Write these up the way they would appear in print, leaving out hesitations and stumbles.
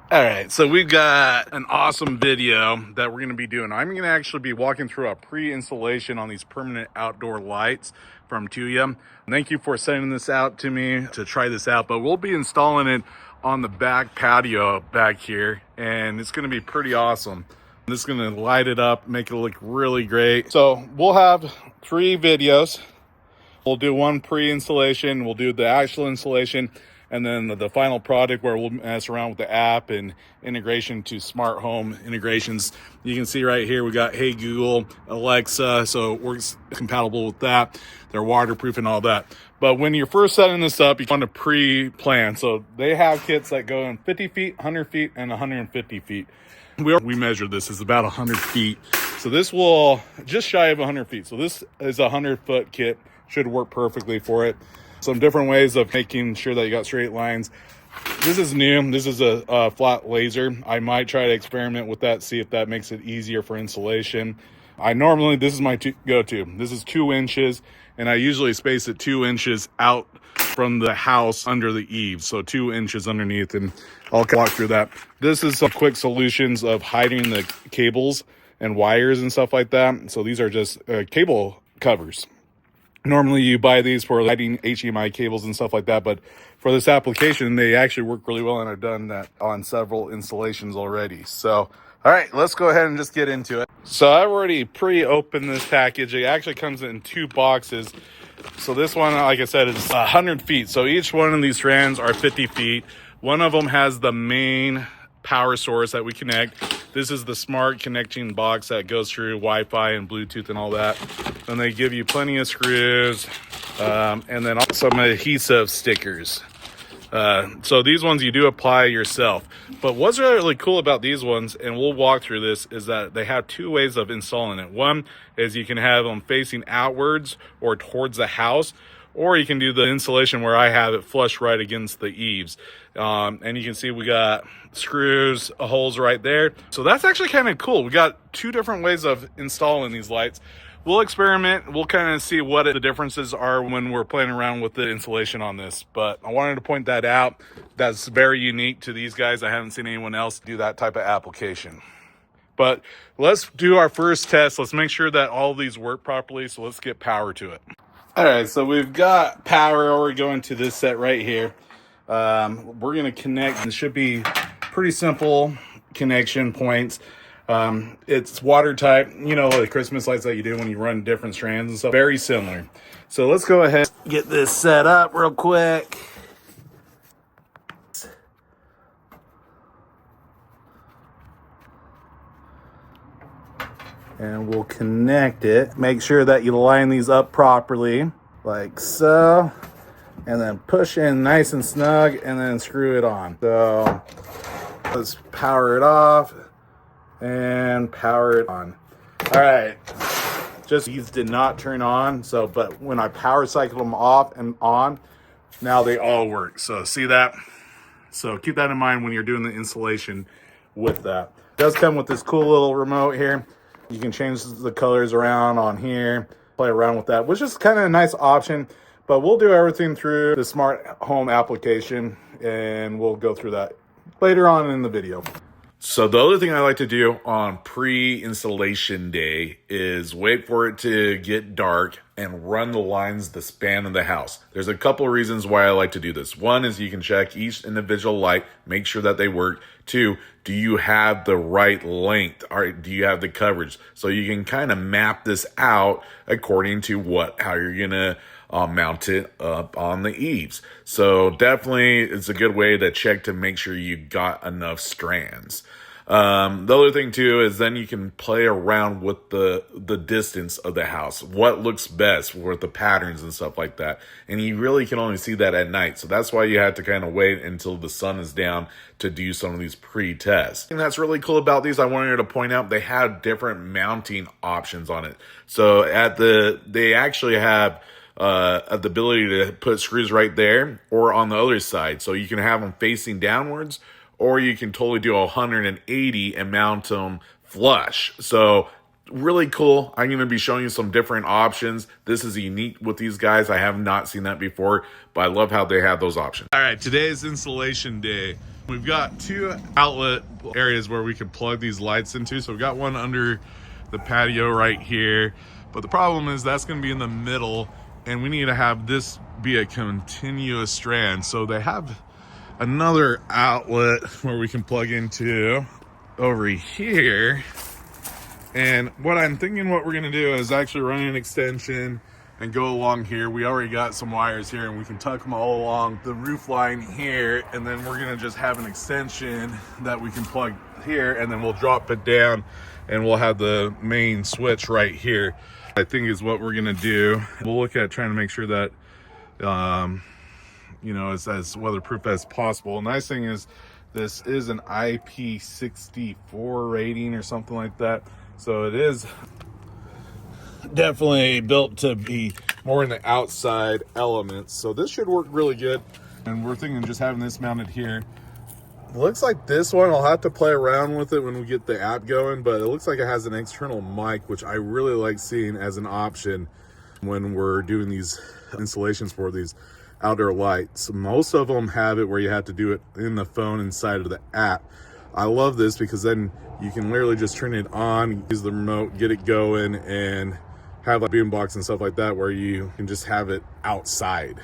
All right, so we've got an awesome video that we're going to be doing. I'm going to actually be walking through a pre-installation on these permanent outdoor lights from Tuya. Thank you for sending this out to me to try this out, but we'll be installing it on the back patio back here, and it's going to be pretty awesome. This is going to light it up, make it look really great. So we'll have 3 videos. We'll do one pre-installation, we'll do the actual installation, and then the final product where we'll mess around with the app and integration to smart home integrations. You can see right here we got Hey Google, Alexa, so it works compatible with that. They're waterproof and all that. But when you're first setting this up, you want to pre-plan. So they have kits that go in 50 feet, 100 feet, and 150 feet. We measured this is about 100 feet. So this will just shy of 100 feet. So this is a 100-foot kit. Should work perfectly for it. Some different ways of making sure that you got straight lines. This is new. This is a flat laser. I might try to experiment with that, see if that makes it easier for installation. This is my go-to. This is 2 inches, and I usually space it 2 inches out from the house under the eaves, so 2 inches underneath, and I'll walk through that. This is some quick solutions of hiding the cables and wires and stuff like that. So these are just cable covers. Normally you buy these for lighting HDMI cables and stuff like that, but for this application, they actually work really well, and I've done that on several installations already. So, all right, let's go ahead and just get into it. So I've already pre-opened this package. It actually comes in 2 boxes. So this one, like I said, is 100 feet. So each one of these strands are 50 feet. One of them has the main power source that we connect. This is the smart connecting box that goes through Wi-Fi and Bluetooth and all that. And they give you plenty of screws, and then also some adhesive stickers. So these ones you do apply yourself. But what's really cool about these ones, and we'll walk through this, is that they have 2 ways of installing it. One is you can have them facing outwards or towards the house, or you can do the installation where I have it flush right against the eaves. And you can see we got screws, holes right there. So that's actually kind of cool. We got 2 different ways of installing these lights. We'll experiment. We'll kind of see what the differences are when we're playing around with the installation on this. But I wanted to point that out. That's very unique to these guys. I haven't seen anyone else do that type of application. But let's do our first test. Let's make sure that all of these work properly. So let's get power to it. All right, so we've got power already going to this set right here. We're going to connect. It should be pretty simple connection points. It's watertight, you know, the Christmas lights that you do when you run different strands and stuff. Very similar. So let's go ahead and get this set up real quick. And we'll connect it. Make sure that you line these up properly, like so. And then push in nice and snug, and then screw it on. So let's power it off and power it on. All right. Just these did not turn on. But when I power cycle them off and on, now they all work. So see that? So keep that in mind when you're doing the installation with that. It does come with this cool little remote here. You can change the colors around on here, play around with that, which is kind of a nice option. But we'll do everything through the smart home application, and we'll go through that later on in the video. So the other thing I like to do on pre-installation day is wait for it to get dark and run the lines the span of the house. There's a couple of reasons why I like to do this. One is you can check each individual light, make sure that they work. 2, do you have the right length? Or do you have the coverage? So you can kind of map this out according to how you're gonna mount it up on the eaves. So definitely it's a good way to check to make sure you got enough strands. The other thing too is then you can play around with the distance of the house, what looks best with the patterns and stuff like that. And you really can only see that at night. So that's why you have to kind of wait until the sun is down to do some of these pre-tests. And that's really cool about these. I wanted to point out they have different mounting options on it. So they actually have the ability to put screws right there or on the other side. So you can have them facing downwards, or you can totally do 180 and mount them flush. So really cool. I'm going to be showing you some different options. This is unique with these guys. I have not seen that before, but I love how they have those options. All right, today's installation day. We've got two outlet areas where we can plug these lights into. So we've got one under the patio right here, but the problem is that's going to be in the middle, and we need to have this be a continuous strand. So they have another outlet where we can plug into over here. And what I'm thinking what we're going to do is actually run an extension and go along here. We already got some wires here, and we can tuck them all along the roof line here, and then we're gonna just have an extension that we can plug here, and then we'll drop it down and we'll have the main switch right here. I think is what we're gonna do. We'll look at trying to make sure that you know, it's as weatherproof as possible. Nice thing is this is an IP64 rating or something like that, so it is definitely built to be more in the outside elements. So this should work really good. And we're thinking just having this mounted here. It looks like this one, I'll have to play around with it when we get the app going, but it looks like it has an external mic, which I really like seeing as an option when we're doing these installations for these outdoor lights. Most of them have it where you have to do it in the phone inside of the app. I love this because then you can literally just turn it on, use the remote, get it going, and have like boombox and stuff like that where you can just have it outside.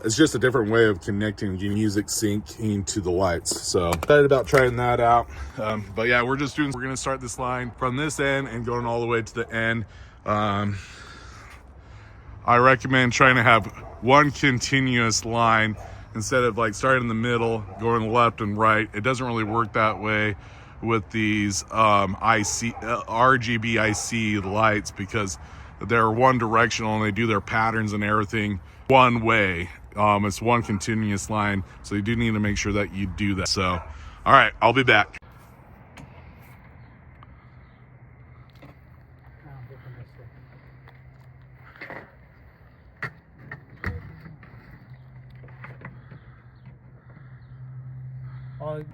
It's just a different way of connecting music syncing to the lights. So excited about trying that out. But yeah, we're gonna start this line from this end and going all the way to the end. I recommend trying to have one continuous line instead of like starting in the middle, going left and right. It doesn't really work that way with these RGB IC lights because they're one directional and they do their patterns and everything one way. It's one continuous line, so you do need to make sure that you do that. So, all right, I'll be back.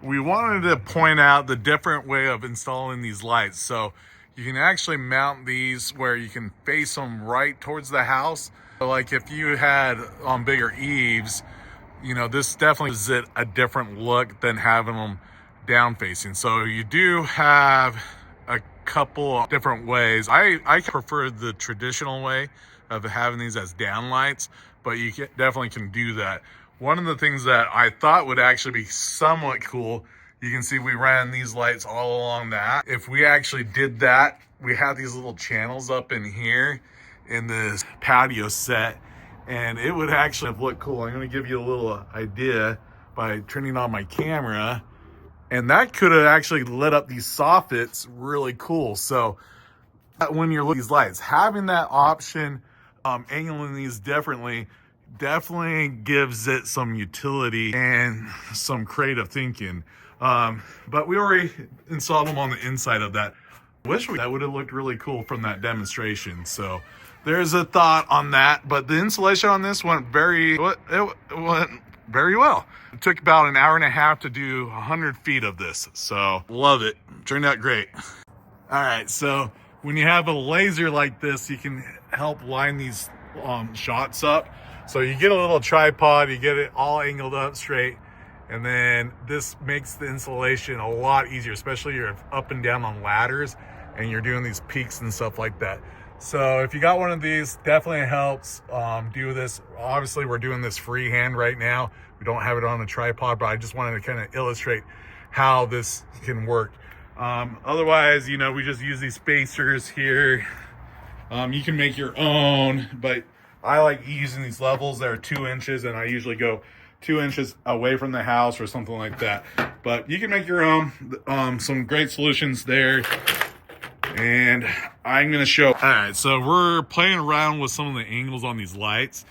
We wanted to point out the different way of installing these lights. So you can actually mount these where you can face them right towards the house. Like if you had bigger eaves, you know, this definitely gives it a different look than having them down facing. So you do have a couple of different ways. I prefer the traditional way of having these as down lights, but you definitely can do that. One of the things that I thought would actually be somewhat cool, you can see we ran these lights all along that. If we actually did that, we have these little channels up in here in this patio set, and it would actually look cool. I'm gonna give you a little idea by turning on my camera, and that could have actually lit up these soffits really cool. So when you're looking at these lights, having that option, angling these differently, definitely gives it some utility and some creative thinking. But we already installed them on the inside of that. Wish that would have looked really cool from that demonstration. So there's a thought on that, but the installation on this went very well. It took about an hour and a half to do 100 feet of this. So love it. Turned out great. All right. So when you have a laser like this, you can help line these shots up. So you get a little tripod, you get it all angled up straight, and then this makes the installation a lot easier, especially if you're up and down on ladders and you're doing these peaks and stuff like that. So if you got one of these, definitely helps do this. Obviously, we're doing this freehand right now. We don't have it on a tripod, but I just wanted to kind of illustrate how this can work. Otherwise, you know, we just use these spacers here. You can make your own, but I like using these levels that are 2 inches, and I usually go 2 inches away from the house or something like that. But you can make your own. Some great solutions there. And I'm going to show. All right, so we're playing around with some of the angles on these lights.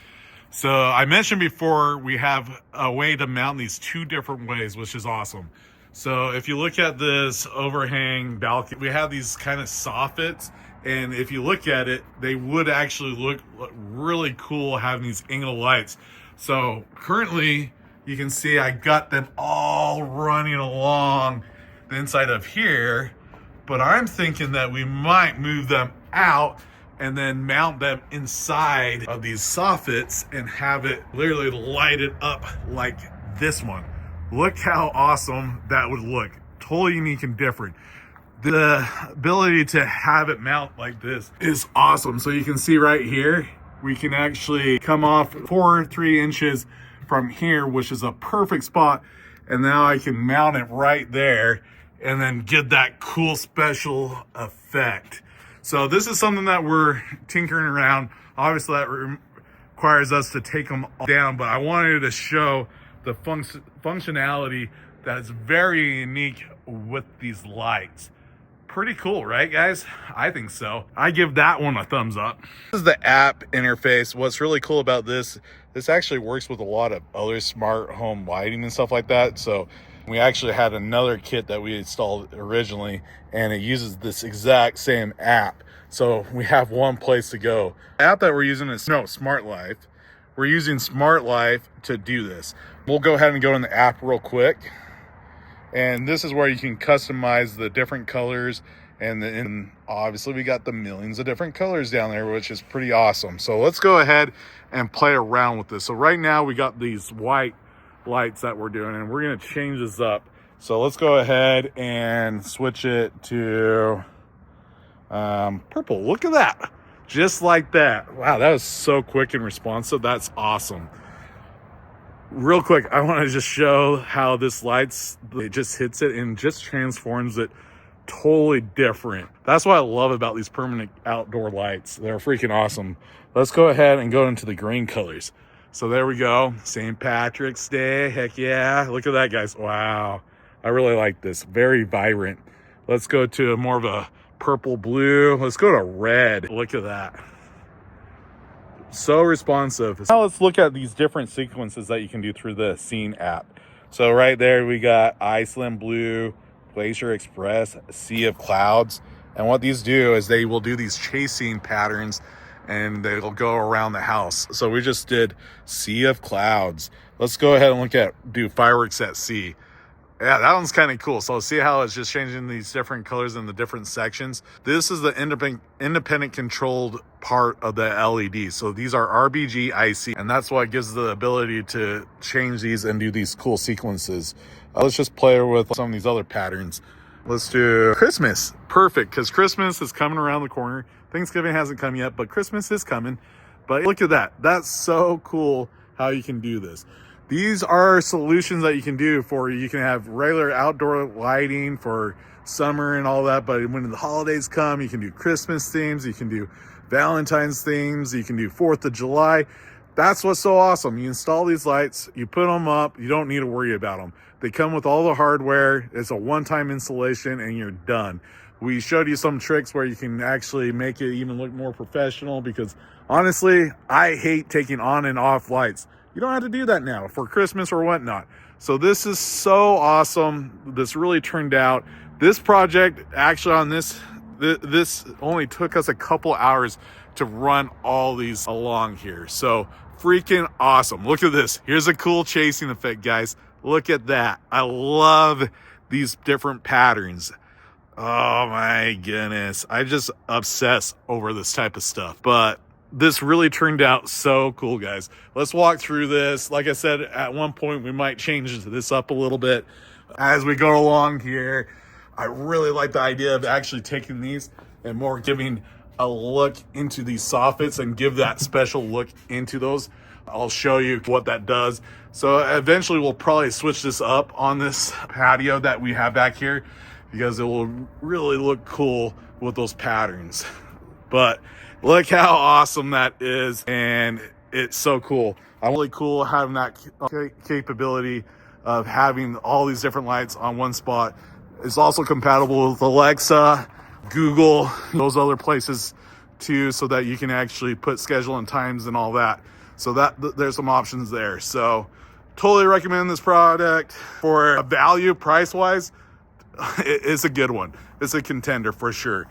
So I mentioned before, we have a way to mount these two different ways, which is awesome. So if you look at this overhang balcony, we have these kind of soffits. And if you look at it, they would actually look really cool having these angled lights. So currently, you can see I got them all running along the inside of here. But I'm thinking that we might move them out and then mount them inside of these soffits and have it literally light it up like this one. Look how awesome that would look. Totally unique and different. The ability to have it mount like this is awesome. So you can see right here, we can actually come off 3 inches from here, which is a perfect spot. And now I can mount it right there and then get that cool special effect. So this is something that we're tinkering around. Obviously that requires us to take them down, but I wanted to show the functionality that is very unique with these lights. Pretty cool, right guys? I think so. I give that one a thumbs up. This is the app interface. What's really cool about this actually works with a lot of other smart home lighting and stuff like that. So we actually had another kit that we installed originally, and it uses this exact same app. So we have one place to go. The app that we're using is Smart Life. We're using Smart Life to do this. We'll go ahead and go in the app real quick. And this is where you can customize the different colors. And obviously we got the millions of different colors down there, which is pretty awesome. So let's go ahead and play around with this. So right now we got these white lights that we're doing, and we're gonna change this up. So let's go ahead and switch it to purple. Look at that, just like that. Wow, that was so quick and responsive. That's awesome. Real quick, I want to just show how this lights, it just hits it and just transforms it totally different. That's what I love about these permanent outdoor lights. They're freaking awesome. Let's go ahead and go into the green colors. So there we go. St. Patrick's Day. Heck yeah. Look at that, guys. Wow. I really like this. Very vibrant. Let's go to more of a purple blue. Let's go to red. Look at that. So responsive. Now let's look at these different sequences that you can do through the Scene app. So right there we got Iceland Blue, Glacier Express, Sea of Clouds. And what these do is they will do these chasing patterns, and they'll go around the house. So we just did Sea of Clouds. Let's go ahead and do Fireworks at Sea. Yeah, that one's kind of cool. So see how it's just changing these different colors in the different sections. This is the independent controlled part of the LED. So these are RGB IC, and that's what gives the ability to change these and do these cool sequences. Let's just play with some of these other patterns. Let's do Christmas. Perfect, because Christmas is coming around the corner. Thanksgiving hasn't come yet, but Christmas is coming. But look at that. That's so cool how you can do this. These are solutions that you can do for, you can have regular outdoor lighting for summer and all that, but when the holidays come, you can do Christmas themes, you can do Valentine's themes, you can do 4th of July. That's what's so awesome. You install these lights, you put them up, you don't need to worry about them. They come with all the hardware. It's a one-time installation and you're done. We showed you some tricks where you can actually make it even look more professional, because honestly, I hate taking on and off lights. You don't have to do that now for Christmas or whatnot. So this is so awesome. This really turned out. This project actually on this only took us a couple hours to run all these along here. So freaking awesome. Look at this. Here's a cool chasing effect, guys. Look at that. I love these different patterns. Oh my goodness. I just obsess over this type of stuff. But this really turned out so cool, guys. Let's walk through this. Like I said, at one point we might change this up a little bit as we go along here. I really like the idea of actually taking these and more giving a look into these soffits and give that special look into those. I'll show you what that does. So eventually we'll probably switch this up on this patio that we have back here, because it will really look cool with those patterns. But look how awesome that is, and it's so cool. I'm really cool having that capability of having all these different lights on one spot. It's also compatible with Alexa, Google, those other places too, so that you can actually put schedule and times and all that. So that there's some options there. So totally recommend this product. For a value price-wise, it's a good one. It's a contender for sure.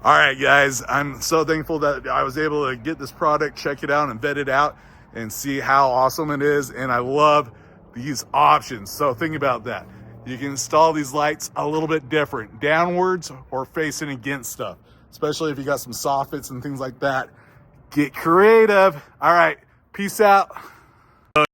All right, guys, I'm so thankful that I was able to get this product, check it out and vet it out and see how awesome it is. And I love these options. So think about that. You can install these lights a little bit different, downwards or facing against stuff, especially if you got some soffits and things like that. Get creative. All right, peace out.